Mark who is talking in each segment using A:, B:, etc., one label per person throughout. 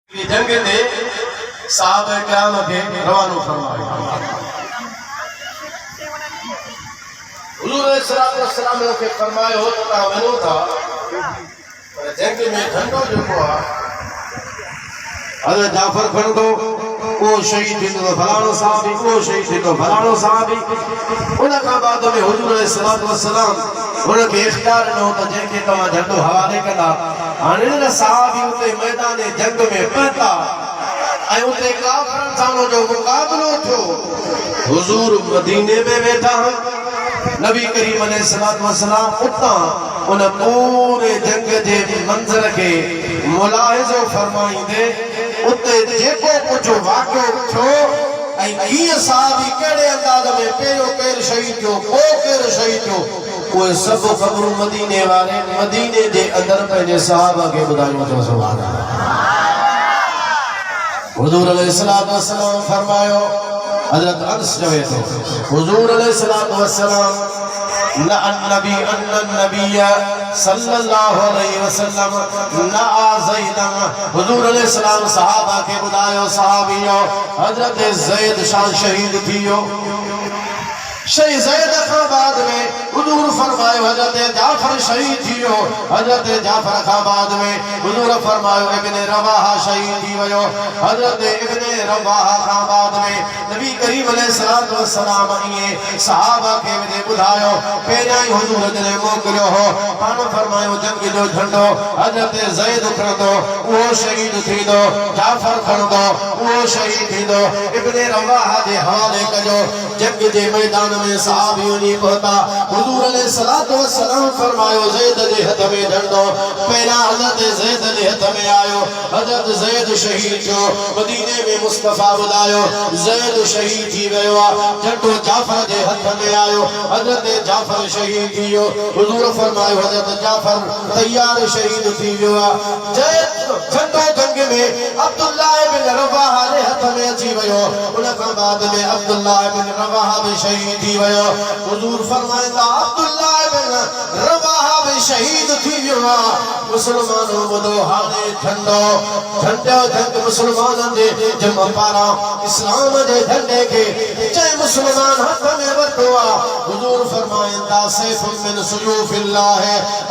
A: जंग ते साहब किराम के रवानो फरमायो। हुजूर सल्लल्लाहु अलैहि वसल्लम ने फरमायो त ता वनो था पर जंग में झंडो जेको आ हज़रत जाफर खणंदो वो शहीद थींदो फलाणो साहबी वो शहीद थींदो फलाणो साहबी। उन खां बाद में हुजूर सल्लल्लाहु अलैहि वसल्लम उनखे इख्तियार ॾिनो त जंहिंखे तव्हां झंडो हवाले कंदा हाणे न साहबी उते मैदान जंग में पहुता ऐं उते काफ़िरनि सां जो मुक़ाबिलो थियो। हुजूर मदीने में वेठा नबी करीम अलैहिस्सलातु वस्सलाम उतां उन पूरे जंग जे मंज़र के मुलाहिज़ो फरमाईंदे उते जेको कुछ वाक़ियो थियो ऐं कीअं साहबी कहिड़े अंदाज़ में पहिरियों केरु शहीद थियो पोइ केरु शहीद थियो उहे सभु ख़बरूं मदीने वारे मदीने जे अंदरि पंहिंजे सहाबा खे ॿुधायूं थियो। सुभान अल्लाह। हुजूर अलैहिस्सलातु वस्सलाम फरमायो हज़रत अनस चवे थो हुजूर अलैहिस्सलातु वस्सलाम नबी सल्लल्लाहु अलैहि वसल्लम हुजूर अलैहिस्सलाम सहाबा के बुलायो सहाबियो हजरत ज़ैद शाह शहीद थियो। शहीद ज़ैद खां बाद में हुजूर फरमायो हजरत जाफर शहीद थियो। हजरत जाफर खां बाद में हुजूर फरमायो इब्ने रवाहा शहीद थी वयो। हजरत इब्ने रवाहा खां बाद में नबी करीम अलैहिस्सलातु वस्सलाम इए सहाबा के ने बुधायो पहिरियां ही हुजूर ने मोकिलियो हो पाण फरमायो जंग जो झंडो हजरत ज़ैद खणंदो वो शहीद थींदो जाफर खणंदो वो शहीद थींदो इब्ने रवाहा जे हवाले कजो। जंग जे मैदान में साहबी वञी पहुता हुजूर अलैहिस्सलातु वस्सलाम फरमायो ज़ैद जे हथ में झंडो पहिरियां हज़रत ज़ैद जे हथ में आयो। हज़रत ज़ैद शहीद थियो मदीने में मुस्तफा बुलायो ज़ैद शहीद थी वियो आ। झंडो जाफर जे हथ में आयो हज़रत जाफर शहीद थी वियो। हुजूर फरमायो हज़रत जाफर तैयार शहीद थी वियो आ। झंडो जंग में अब्दुल्लाह इब्न रवाहा जे हथ में अची वियो। उन खां बाद में अब्दुल्लाह इब्न रवाहा भी शहीद थी वियो। हुजूर फरमाइंदा अब्दुल्लाह इब्न रवाहा भी शहीद थी वियो आ। मुसलमानों ॿुधो हाणे झंडो जंग मुसलमाननि जे जम पारां इस्लाम जे झंडे खे जंहिं मुसलमान हथ में वरितो आहे हुजूर फरमाइंदा सैफ़ुन मिन सुयूफ़िल्लाह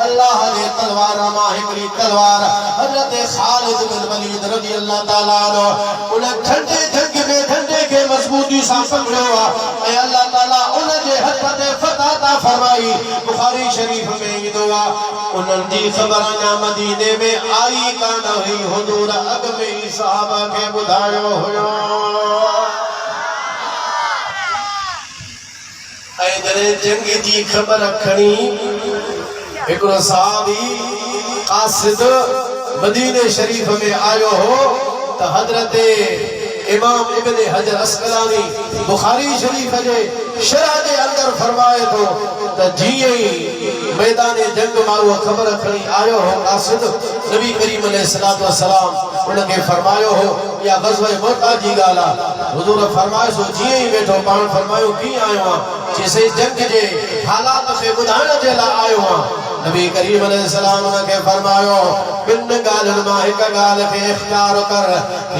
A: अल्लाह जे तलवार मां हिकिड़ी तलवार हज़रत ख़ालिद बिन वलीद रज़ी अल्लाह ताला अन्हु उन झंडे जंग में झंडे खे मज़बूती सां पकड़ियो आहे ऐं अल्लाह ताला उन जे हथ ते फ़तह अता फरमाई। बुखारी शरीफ में ईंदो आहे उन्हनि जी ख़बर अञा मदीने में आई कान हुई हुजूर अॻ में ई सहाबा खे ॿुधायो हुयो। ऐं जॾहिं जंग जी ख़बर खणी हिकिड़ो सहाबी क़ासिद मदीने शरीफ में आयो हो त हज़रत इमाम इब्न हजर अस्कलानी बुखारी शरीफ जे शरह जे अंदर फरमाए थो त जीअं ई मैदान जंग मां उहा ख़बर खणी आयो हो क़ासिद नबी करीम अलैहिस्सलातु वस्सलाम उनखे फरमायो हो या ग़ज़वा मोता जी ॻाल्हि आहे। हुजूर फरमायो सो जीअं ई वेठो पाण फरमायो कीअं आयो आहे चइसि जंग जे हालात खे ॿुधाइण जे लाइ आयो आहे। नबी करीम अलैहिस्सलाम उनखे फरमायो ॿिनि ॻाल्हियुनि मां हिक ॻाल्हि खे इख्तियार कर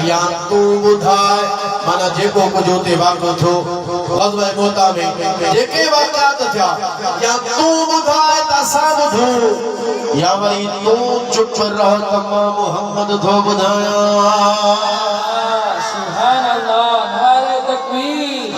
A: या तूं ॿुधाए माना जेको कुझु उते वाक़ियो थियो ग़ज़वा मोता में जेके वाक़ियात थिया या तूं ॿुधाए त असां ॿुधूं या वरी तूं चुप रह त मां मुहम्मद थो ॿुधायां।
B: सुभान अल्लाह नारे तकबीर